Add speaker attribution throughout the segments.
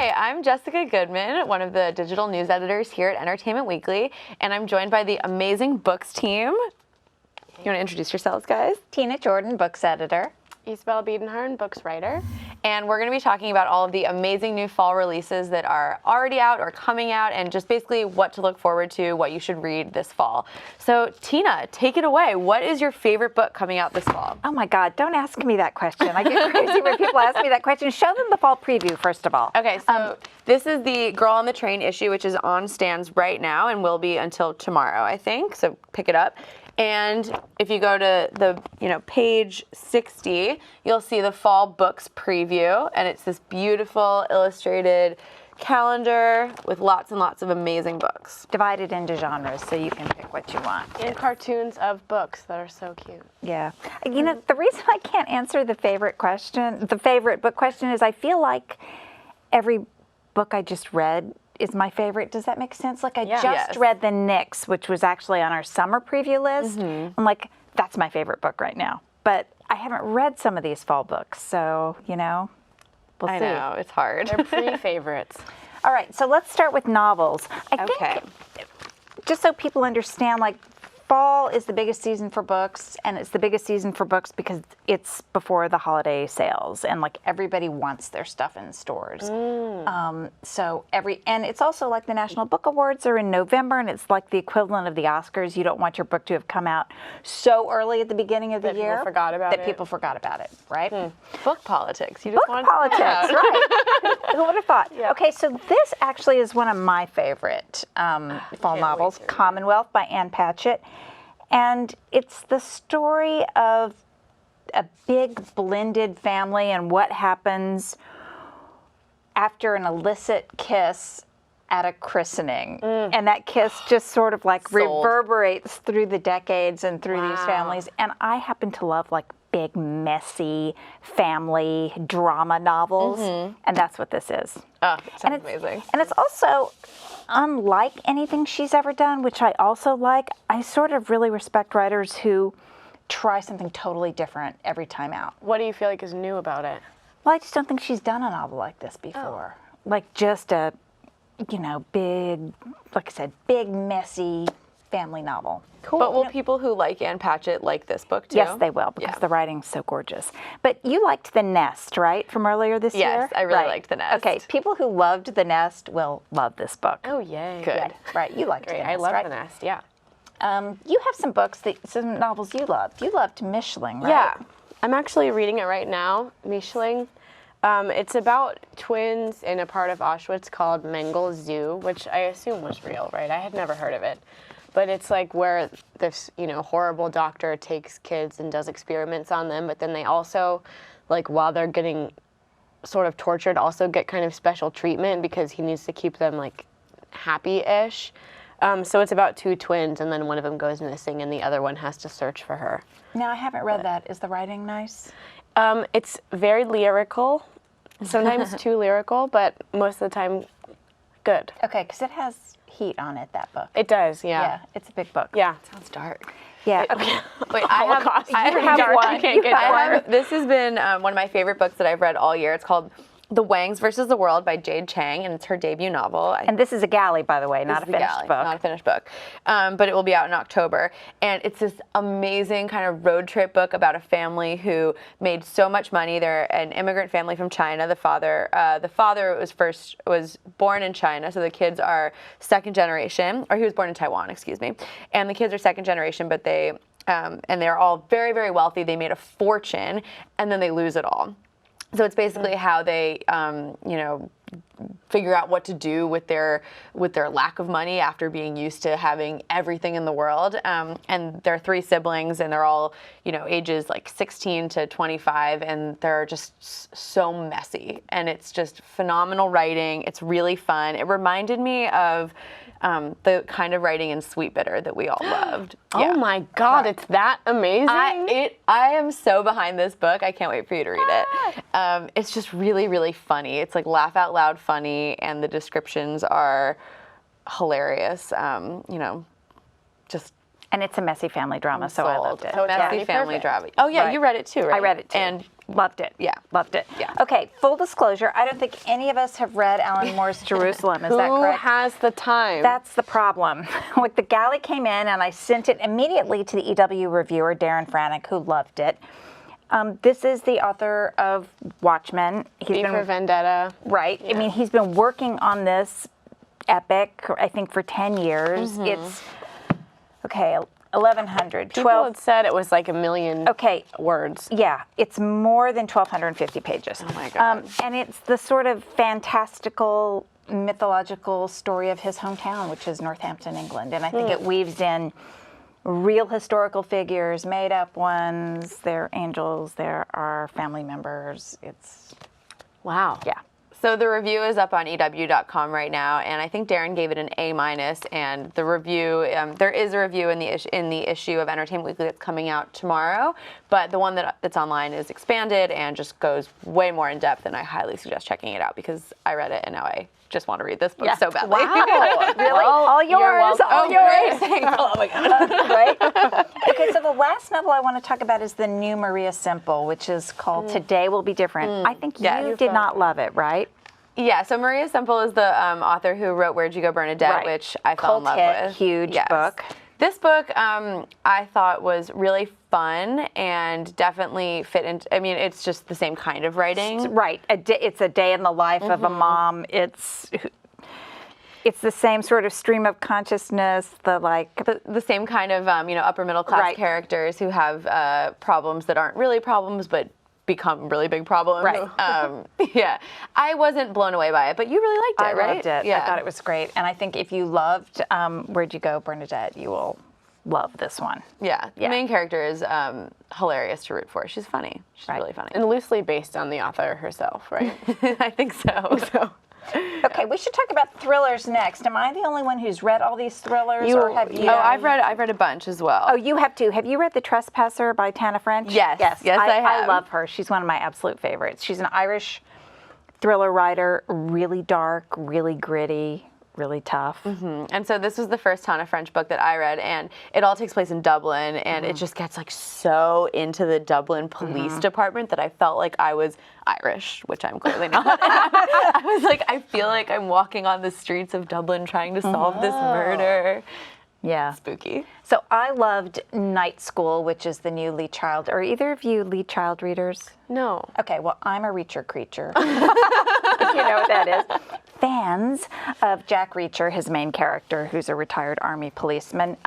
Speaker 1: Hi, I'm Jessica Goodman, one of the digital news editors here at Entertainment Weekly, and I'm joined by the amazing books team. You want to introduce yourselves, guys?
Speaker 2: Tina Jordan, books editor.
Speaker 3: Isabella Biedenharn, books writer.
Speaker 1: And we're going to be talking about all of the amazing new fall releases that are already out or coming out, and just basically what to look forward to, what you should read this fall. So, Tina, take it away. What is your favorite book coming out this fall?
Speaker 2: Oh my God, don't ask me that question. I get crazy when people ask me that question. Show them the fall preview, first of all.
Speaker 1: Okay, so this is the Girl on the Train issue, which is on stands right now and will be until tomorrow, I think. So pick it up. And if you go to the, page 60, you'll see the fall books preview, and it's this beautiful illustrated calendar with lots and lots of amazing books.
Speaker 2: Divided into genres, so you can pick what you want.
Speaker 3: And cartoons of books that are so cute.
Speaker 2: Yeah. The reason I can't answer the favorite book question is I feel like every book I just read is my favorite. Does that make sense? Like I just read The Nix, which was actually on our summer preview list. Mm-hmm. I'm like, that's my favorite book right now. But I haven't read some of these fall books, so, we'll see.
Speaker 1: I know, it's hard.
Speaker 3: They're pre-favorites.
Speaker 2: All right, so let's start with novels. I think, just so people understand, fall is the biggest season for books, and it's the biggest season for books because it's before the holiday sales, and everybody wants their stuff in stores. And it's also like the National Book Awards are in November, and it's like the equivalent of the Oscars. You don't want your book to have come out so early at the beginning of the year that people forgot about it, right?
Speaker 1: Book politics. You just
Speaker 2: Book politics, right? Who would have thought?
Speaker 3: Yeah.
Speaker 2: Okay, so this actually is one of my favorite fall novels, Commonwealth by Ann Patchett. And it's the story of a big blended family and what happens after an illicit kiss at a christening. And that kiss just sort of reverberates through the decades and through these families. And I happen to love big, messy family drama novels. And that's what this is.
Speaker 1: Oh, it sounds amazing.
Speaker 2: And it's also unlike anything she's ever done, which I also like. I sort of really respect writers who try something totally different every time out.
Speaker 3: What do you feel like is new about it?
Speaker 2: Well, I just don't think she's done a novel like this before. Just a, big, like I said, big, messy family novel.
Speaker 1: Cool. But will people who like Ann Patchett like this book too?
Speaker 2: Yes, they will, because the writing's so gorgeous. But you liked The Nest, right, from earlier this year?
Speaker 1: Yes, I really liked The Nest.
Speaker 2: Okay, people who loved The Nest will love this book.
Speaker 3: Oh, yay.
Speaker 1: Good.
Speaker 2: Yeah, right, you liked The Nest,
Speaker 3: I love
Speaker 2: right?
Speaker 3: The Nest, yeah.
Speaker 2: You have some books, some novels you loved. You loved Mischling, right?
Speaker 3: Yeah. I'm actually reading it right now, Mischling. It's about twins in a part of Auschwitz called Mengele Zoo, which I assume was real, right? I had never heard of it. But it's where this, horrible doctor takes kids and does experiments on them, but then they also, while they're getting sort of tortured, also get kind of special treatment because he needs to keep them, happy-ish. So it's about two twins, and then one of them goes missing, and the other one has to search for her.
Speaker 2: Now, I haven't read that. Is the writing nice?
Speaker 3: It's very lyrical, sometimes too lyrical, but most of the time, good.
Speaker 2: Okay, because it has heat on it, that book.
Speaker 3: It does, yeah.
Speaker 2: Yeah, it's a big book.
Speaker 3: Yeah.
Speaker 1: Sounds dark.
Speaker 2: Yeah. Okay.
Speaker 1: Wait, I have one. This has been one of my favorite books that I've read all year. It's called The Wangs versus the World by Jade Chang, and it's her debut novel.
Speaker 2: And this is a galley, by the way, not a finished book.
Speaker 1: Not a finished book. But it will be out in October. And it's this amazing kind of road trip book about a family who made so much money. They're an immigrant family from China. The father was born in China, so the kids are second generation, or he was born in Taiwan, excuse me. And the kids are second generation, but they're all very, very wealthy. They made a fortune, and then they lose it all. So it's basically how they, figure out what to do with their lack of money after being used to having everything in the world. And there are three siblings, and they're all, ages 16 to 25, and they're just so messy. And it's just phenomenal writing. It's really fun. It reminded me of the kind of writing in Sweet Bitter that we all loved.
Speaker 3: Oh my God, it's that amazing.
Speaker 1: I am so behind this book. I can't wait for you to read it. It's just really, really funny. It's laugh out loud funny, and the descriptions are hilarious.
Speaker 2: And it's a messy family drama, so I loved it.
Speaker 1: So messy family drama. Oh yeah, you read it too, right?
Speaker 2: I read it too.
Speaker 1: And
Speaker 2: Loved it.
Speaker 1: Yeah.
Speaker 2: Loved it.
Speaker 1: Yeah.
Speaker 2: Okay, full disclosure, I don't think any of us have read Alan Moore's Jerusalem. Is that
Speaker 3: Who
Speaker 2: correct?
Speaker 3: has the time?
Speaker 2: That's the problem. Like, the galley came in, and I sent it immediately to the EW reviewer, Darren Franick, who loved it. This is the author of Watchmen. He's
Speaker 3: V for Vendetta.
Speaker 2: Right. I mean, he's been working on this epic, I think, for 10 years. It's, 1,100,
Speaker 3: People
Speaker 2: 12.
Speaker 3: had said it was like a million words.
Speaker 2: Yeah, it's more than 1,250 pages.
Speaker 3: Oh my God.
Speaker 2: And it's the sort of fantastical, mythological story of his hometown, which is Northampton, England. And I think it weaves in real historical figures, made up ones. They're angels. There are family members. It's,
Speaker 3: Wow.
Speaker 2: yeah.
Speaker 1: So the review is up on EW.com right now, and I think Darren gave it an A-. And the review, there is a review in the issue of Entertainment Weekly that's coming out tomorrow, but the one that's online is expanded and just goes way more in depth, and I highly suggest checking it out because I read it and now I just want to read this book so badly.
Speaker 2: Wow. Really?
Speaker 3: Well,
Speaker 2: all yours.
Speaker 3: you're welcome.
Speaker 2: All yours.
Speaker 1: Oh my God.
Speaker 2: Right? Okay, so the last novel I want to talk about is the new Maria Simple, which is called Today Will Be Different. I think you did not love it, right?
Speaker 1: Yeah, so Maria Simple is the author who wrote Where'd You Go, Bernadette,
Speaker 2: Right.
Speaker 1: which I fell in
Speaker 2: Cult
Speaker 1: love
Speaker 2: hit,
Speaker 1: with.
Speaker 2: huge book.
Speaker 1: This book I thought was really fun and definitely fit into, I mean, it's just the same kind of writing.
Speaker 2: Right. It's a day in the life of a mom. It's the same sort of stream of consciousness,
Speaker 1: The same kind of, upper middle class characters who have problems that aren't really problems, but become really big problems.
Speaker 2: Right.
Speaker 1: Yeah. I wasn't blown away by it, but you really liked it,
Speaker 2: I
Speaker 1: right?
Speaker 2: loved it.
Speaker 1: Yeah.
Speaker 2: I thought it was great. And I think if you loved Where'd You Go, Bernadette, you will love this one.
Speaker 1: Yeah. The main character is hilarious to root for. She's funny. She's really funny.
Speaker 3: And loosely based on the author herself, right?
Speaker 1: I think so.
Speaker 2: Okay, we should talk about thrillers next. Am I the only one who's read all these thrillers, or have you?
Speaker 1: Oh, I've read a bunch as well.
Speaker 2: Oh, you have too. Have you read The Trespasser by Tana French?
Speaker 1: Yes. Yes, I have.
Speaker 2: I love her. She's one of my absolute favorites. She's an Irish thriller writer, really dark, really gritty, really tough.
Speaker 1: And so this was the first Tana French book that I read, and it all takes place in Dublin, and it just gets like so into the Dublin police department that I felt like I was Irish, which I'm clearly not. I was like, I feel like I'm walking on the streets of Dublin trying to solve this murder.
Speaker 2: Yeah.
Speaker 1: Spooky.
Speaker 2: So I loved Night School, which is the new Lee Child. Are either of you Lee Child readers?
Speaker 3: No.
Speaker 2: Okay, well, I'm a Reacher creature. You know what that is. Fans of Jack Reacher, his main character, who's a retired Army policeman.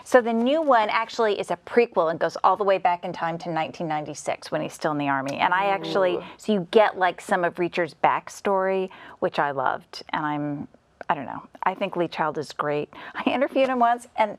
Speaker 2: So the new one actually is a prequel and goes all the way back in time to 1996 when he's still in the Army. And I actually, so you get like some of Reacher's backstory, which I loved. And I don't know, I think Lee Child is great. I interviewed him once, and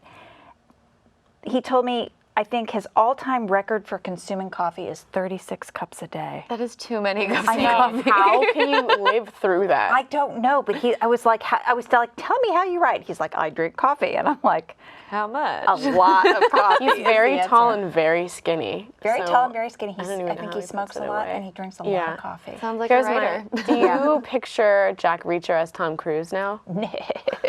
Speaker 2: he told me, I think his all-time record for consuming coffee is 36 cups a day.
Speaker 1: That is too many cups
Speaker 2: I
Speaker 1: of
Speaker 2: know.
Speaker 1: coffee.
Speaker 3: How can you live through that?
Speaker 2: I don't know, but I was like, tell me how you write. He's like, I drink coffee, and I'm like,
Speaker 1: How much?
Speaker 2: a lot of coffee.
Speaker 3: He's
Speaker 2: is
Speaker 3: very
Speaker 2: the
Speaker 3: tall
Speaker 2: answer.
Speaker 3: and very skinny.
Speaker 2: Very
Speaker 3: so
Speaker 2: tall and very skinny.
Speaker 3: I don't even
Speaker 2: I
Speaker 3: know
Speaker 2: think
Speaker 3: how
Speaker 2: he
Speaker 3: he
Speaker 2: smokes
Speaker 3: puts
Speaker 2: a
Speaker 3: it
Speaker 2: lot
Speaker 3: away.
Speaker 2: and he drinks a lot
Speaker 3: Yeah.
Speaker 2: of coffee.
Speaker 1: Sounds like
Speaker 3: Here's
Speaker 1: a writer.
Speaker 3: do you picture Jack Reacher as Tom Cruise now?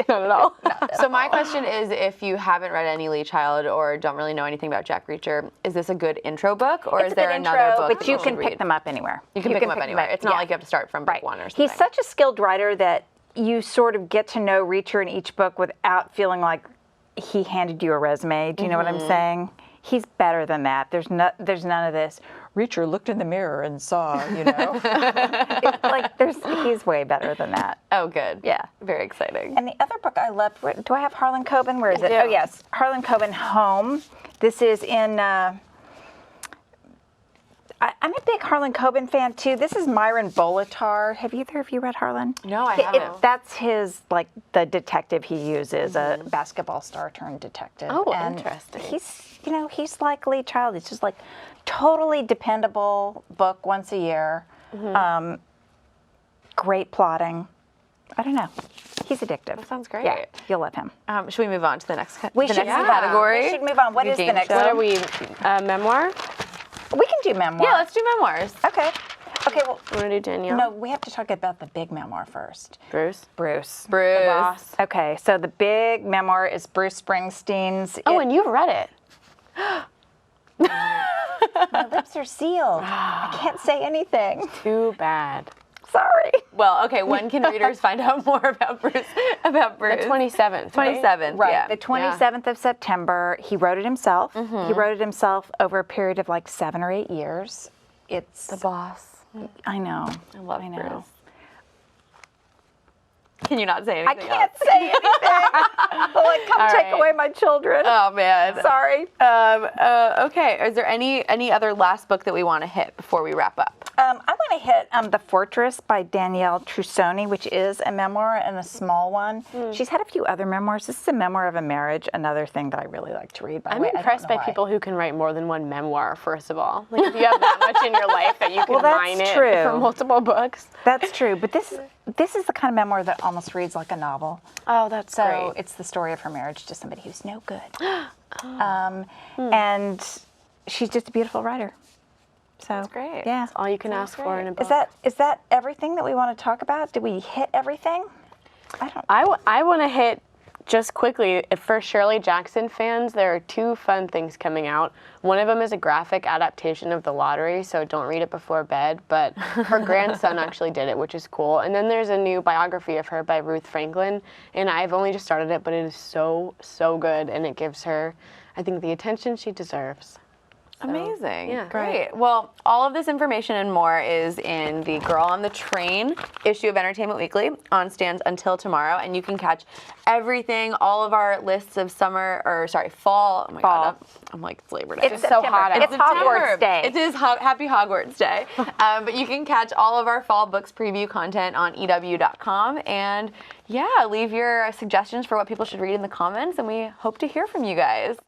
Speaker 3: Not at all.
Speaker 1: So my question is, if you haven't read any Lee Child or don't really know anything about Jack Reacher, is this a good intro book, or
Speaker 2: It's
Speaker 1: is
Speaker 2: a
Speaker 1: there
Speaker 2: good
Speaker 1: another
Speaker 2: intro,
Speaker 1: book
Speaker 2: but
Speaker 1: that
Speaker 2: you
Speaker 1: should
Speaker 2: can pick
Speaker 1: read?
Speaker 2: them up anywhere.
Speaker 1: You can pick them up anywhere. It's not
Speaker 2: yeah.
Speaker 1: like you have to start from book one or something.
Speaker 2: He's such a skilled writer that you sort of get to know Reacher in each book without feeling like he handed you a resume. Do you know what I'm saying? He's better than that. There's none of this. Reacher looked in the mirror and saw, you know. He's way better than that.
Speaker 1: Oh, good.
Speaker 2: Yeah.
Speaker 1: Very exciting.
Speaker 2: And the other book I loved, do I have Harlan Coben? Where is it?
Speaker 1: do.
Speaker 2: Oh, yes. Harlan Coben, Home. This is in, I'm a big Harlan Coben fan, too. This is Myron Bolitar. Have either of you read Harlan?
Speaker 1: No, I haven't.
Speaker 2: That's his, the detective he uses, a basketball star turned detective.
Speaker 3: Oh,
Speaker 2: And
Speaker 3: interesting.
Speaker 2: He's like Lee Child. It's just like totally dependable book once a year. Great plotting. I don't know. He's addictive. That
Speaker 1: sounds great.
Speaker 2: Yeah, you'll love him.
Speaker 1: Should we move on to the next,
Speaker 2: We should
Speaker 1: category?
Speaker 2: We should move on. What is the
Speaker 1: game
Speaker 2: next
Speaker 1: show.
Speaker 3: What
Speaker 2: one?
Speaker 3: are we, memoir?
Speaker 2: We can do memoir.
Speaker 1: Yeah, let's do memoirs.
Speaker 2: Okay. Okay, well,
Speaker 3: You want to do Danielle?
Speaker 2: no, we have to talk about the big memoir first.
Speaker 3: Bruce?
Speaker 2: Bruce.
Speaker 1: Bruce.
Speaker 2: The boss. Okay, so the big memoir is Bruce Springsteen's.
Speaker 3: Oh, and you've read it.
Speaker 2: My lips are sealed. I can't say anything.
Speaker 3: Too bad.
Speaker 2: Sorry.
Speaker 1: Well, okay, when can readers find out more about Bruce?
Speaker 3: The 27th.
Speaker 1: 27th,
Speaker 2: Right,
Speaker 1: yeah.
Speaker 2: the 27th of September. He wrote it himself. He wrote it himself over a period of like 7 or 8 years. It's
Speaker 1: The boss.
Speaker 2: I know.
Speaker 1: I love
Speaker 2: know.
Speaker 1: Bruce. Can you not say
Speaker 2: I
Speaker 1: anything
Speaker 2: can't
Speaker 1: else?
Speaker 2: say anything. They'll like come
Speaker 3: All
Speaker 2: take
Speaker 3: right.
Speaker 2: away my children.
Speaker 1: Oh, man.
Speaker 2: Sorry.
Speaker 1: Okay, is there any other last book that we want to hit before we wrap up?
Speaker 2: I want to hit The Fortress by Danielle Trussoni, which is a memoir and a small one. She's had a few other memoirs. This is a memoir of a marriage, another thing that I really like to read. By the
Speaker 3: I'm
Speaker 2: way, I don't
Speaker 3: impressed
Speaker 2: know
Speaker 3: by
Speaker 2: why.
Speaker 3: people who can write more than one memoir, first of all. Like, if you have that much in your life that you can
Speaker 2: Well, that's
Speaker 3: mine it
Speaker 2: true.
Speaker 3: for multiple books.
Speaker 2: That's true, but this is the kind of memoir that almost reads like a novel.
Speaker 3: Oh, that's
Speaker 2: So
Speaker 3: great.
Speaker 2: it's the story of her marriage to somebody who's no good. And she's just a beautiful writer. So
Speaker 1: great.
Speaker 2: Yeah.
Speaker 3: All you can ask for in a book.
Speaker 2: Is that everything that we want to talk about? Did we hit everything? I don't.
Speaker 3: I want to hit just quickly, for Shirley Jackson fans, there are 2 fun things coming out. One of them is a graphic adaptation of The Lottery, so don't read it before bed, but her grandson actually did it, which is cool. And then there's a new biography of her by Ruth Franklin, and I've only just started it, but it is so, so good, and it gives her, I think, the attention she deserves.
Speaker 1: Amazing.
Speaker 3: yeah.
Speaker 1: Great. Well, all of this information and more is in the Girl on the Train issue of Entertainment Weekly on stands until tomorrow. And you can catch everything, all of our lists of fall. Oh my God, I'm like, it's Labor Day.
Speaker 2: It's
Speaker 3: so
Speaker 2: September.
Speaker 3: hot out.
Speaker 2: It's Hogwarts Day.
Speaker 1: It is Happy Hogwarts Day. But you can catch all of our fall books preview content on EW.com. And yeah, leave your suggestions for what people should read in the comments. And we hope to hear from you guys.